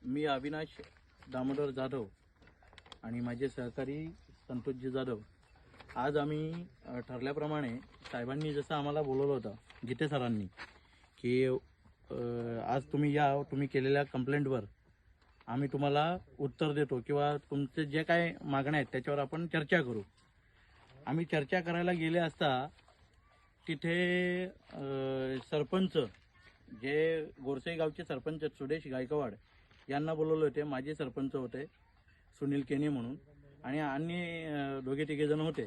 मी अविनाश दामोदर जाधव आणि माझे सहकारी संतोषजी जाधव आज आम्ही ठरल्याप्रमाणे साहेबांनी जसं आम्हाला बोलवलं होतं गीते सरांनी की आज तुम्ही या, तुम्ही केलेल्या कंप्लेंटवर आम्ही तुम्हाला उत्तर देतो किंवा तुमचे जे काय मागण्या आहेत त्याच्यावर आपण चर्चा करू। आम्ही चर्चा करायला गेले असता तिथे सरपंच जे गोरसई गावचे सरपंच सुदेश गायकवाड यांना बोलवले होते, माजी सरपंच होते सुनील केनी म्हणून, आणि अन्य दोघे तिघे जण होते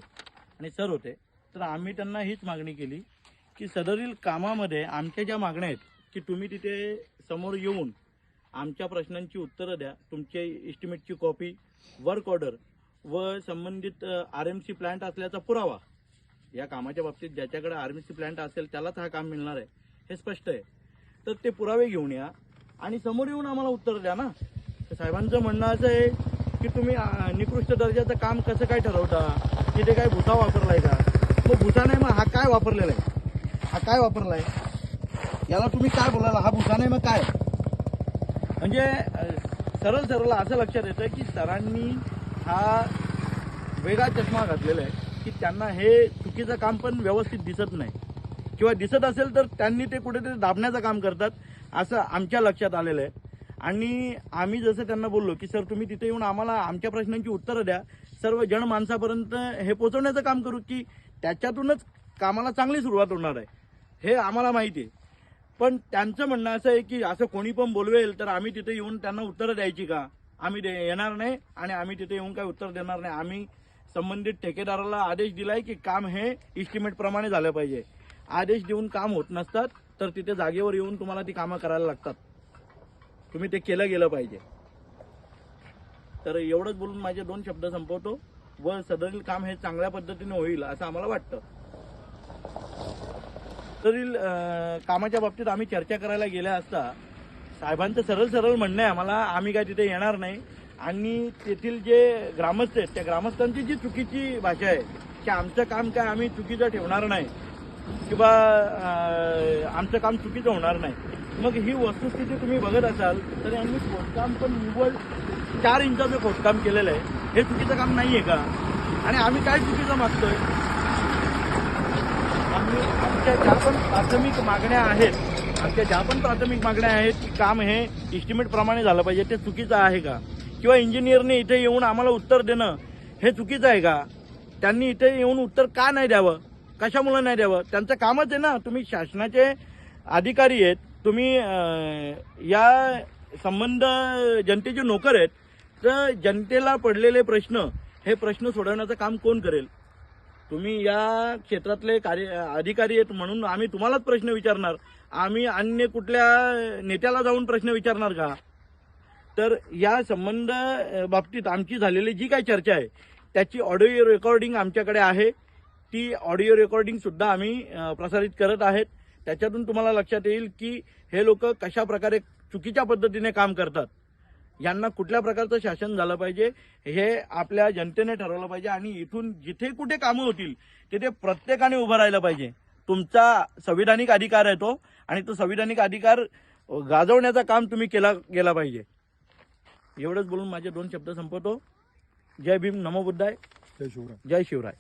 आणि सर होते। तर आम्ही त्यांना हीच मागणी केली की सदरील कामामध्ये आमच्या ज्या मागण्या आहेत की तुम्ही तिथे समोर येऊन आमच्या प्रश्नांची उत्तरं द्या, तुमचे एस्टिमेटची कॉपी, वर्क ऑर्डर व संबंधित RMC प्लांट असल्याचा पुरावा। या कामाच्या बाबतीत ज्याच्याकडे RMC प्लांट असेल त्यालाच हा काम मिळणार आहे हे स्पष्ट आहे। तर ते पुरावे घेऊन या आणि समोर येऊन आम्हाला उत्तर द्या ना। साहेबांचं म्हणणं असं आहे की तुम्ही निकृष्ट दर्जाचं काम कसं काय ठरवता, तिथे काय भुसा वापरलाय का? मग भुसा नाही, मग हा काय वापरलेला आहे? हा काय वापरलाय याला तुम्ही काय बोलायला? हा भुसा नाही मग काय? म्हणजे सरळ सरळ असं लक्षात येतं की सरांनी हा वेगळा चष्मा घातलेला आहे की त्यांना हे चुकीचं काम पण व्यवस्थित दिसत नाही, किंवा दिसत असेल तर त्यांनी ते कुठेतरी दाबण्याचं काम करतात असं आमच्या लक्षात आलेलं आहे। आणि आम्ही जसं त्यांना बोललो की सर तुम्ही तिथे येऊन आम्हाला आमच्या प्रश्नांची उत्तरं द्या, सर्व जनमानसापर्यंत हे पोहोचवण्याचं काम करू की त्याच्यातूनच कामाला चांगली सुरुवात होणार आहे हे आम्हाला माहिती आहे। पण त्यांचं म्हणणं असं आहे की असं कोणी पण बोलवेल तर आम्ही तिथे येऊन त्यांना उत्तरं द्यायची का? आम्ही येणार नाही आणि आम्ही तिथे येऊन काय उत्तर देणार नाही। आम्ही संबंधित ठेकेदाराला आदेश दिलाय की काम हे इस्टिमेट प्रमाणे झालं पाहिजे। आदेश देऊन काम होत नसतात तर तिथे जागेवर येऊन तुम्हाला ती कामं करायला लागतात, तुम्ही ते केलं गेलं पाहिजे। तर एवढंच बोलून माझे 2 शब्द संपवतो व सदरील काम हे चांगल्या पद्धतीने होईल असं आम्हाला वाटतं। सदरील कामाच्या बाबतीत आम्ही चर्चा करायला गेल्या असता साहेबांचं सरळ सरळ म्हणणं आहे आम्हाला आम्ही काय तिथे येणार नाही, आणि तेथील जे ग्रामस्थ आहेत त्या ग्रामस्थांची जी चुकीची भाषा आहे की आमचं काम काय आम्ही चुकीचं ठेवणार नाही किंवा आमचं काम चुकीचं होणार नाही। मग ही वस्तुस्थिती तुम्ही बघत असाल तर यांनी खोदकाम पण निव्वळ 4 इंचाचं खोदकाम केलेलं आहे, हे चुकीचं काम नाही आहे का? आणि आम्ही काय चुकीचं मागतोय? आमच्या ज्या पण प्राथमिक मागण्या आहेत की काम हे इस्टिमेट प्रमाणे झालं पाहिजे, ते चुकीचं आहे का? किंवा इंजिनियरने इथे येऊन आम्हाला उत्तर देणं हे चुकीचं आहे का? त्यांनी इथे येऊन उत्तर का नाही द्यावं, कशामुळे नाही द्यावं? त्यांचं कामच आहे ना। तुम्ही शासनाचे अधिकारी आहेत, तुम्ही या संबंध जनतेचे नोकर आहेत, तर जनतेला पडलेले प्रश्न हे प्रश्न सोडवण्याचं काम कोण करेल? तुम्ही या क्षेत्रातले अधिकारी आहेत म्हणून आम्ही तुम्हालाच प्रश्न विचारणार, आम्ही अन्य कुठल्या नेत्याला जाऊन प्रश्न विचारणार का? तर या संबंध बाबतीत आमची झालेली जी काही चर्चा आहे त्याची ऑडिओ रेकॉर्डिंग आमच्याकडे आहे, ती ऑडिओ रेकॉर्डिंग सुद्धा आम्ही प्रसारित करत आहेत। त्याच्यातून तुम्हाला लक्षात येईल की हे लोक कशा प्रकारे चुकीच्या पद्धतीने काम करतात। यांना कुठल्या प्रकारचं शासन झालं पाहिजे हे आपल्या जनतेने ठरवलं पाहिजे, आणि इथून जिथे कुठे कामं होतील तिथे प्रत्येकाने उभं राहिलं पाहिजे। तुमचा संविधानिक अधिकार आहे तो, आणि तो संविधानिक अधिकार गाजवण्याचं काम तुम्ही केला गेला पाहिजे। एवढंच बोलून माझे 2 शब्द संपवतो। जय भीम, नमो बुद्धाय, जय शिवराय। जय शिवराय।